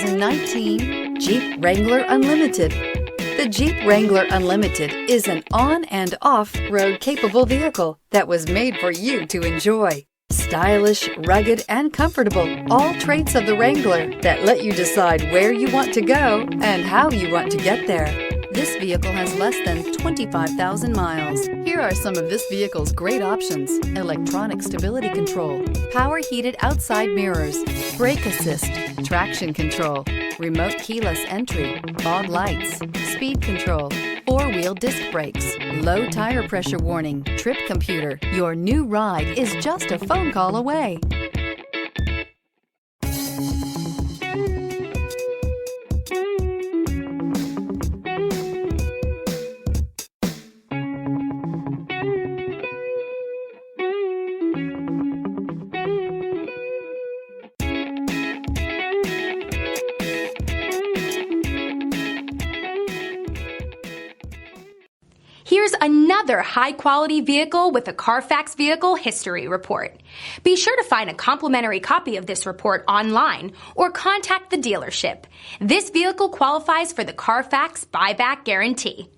2019 Jeep Wrangler Unlimited. The Jeep Wrangler Unlimited is an on- and off-road capable vehicle that was made for you to enjoy. Stylish, rugged, and comfortable, all traits of the Wrangler that let you decide where you want to go and how you want to get there. This vehicle has less than 25,000 miles. Here are some of this vehicle's great options: electronic stability control, power heated outside mirrors, brake assist, traction control, remote keyless entry, fog lights, speed control, four-wheel disc brakes, low tire pressure warning, trip computer. Your new ride is just a phone call away. Here's another high-quality vehicle with a CARFAX Vehicle History Report. Be sure to find a complimentary copy of this report online or contact the dealership. This vehicle qualifies for the CARFAX Buyback Guarantee.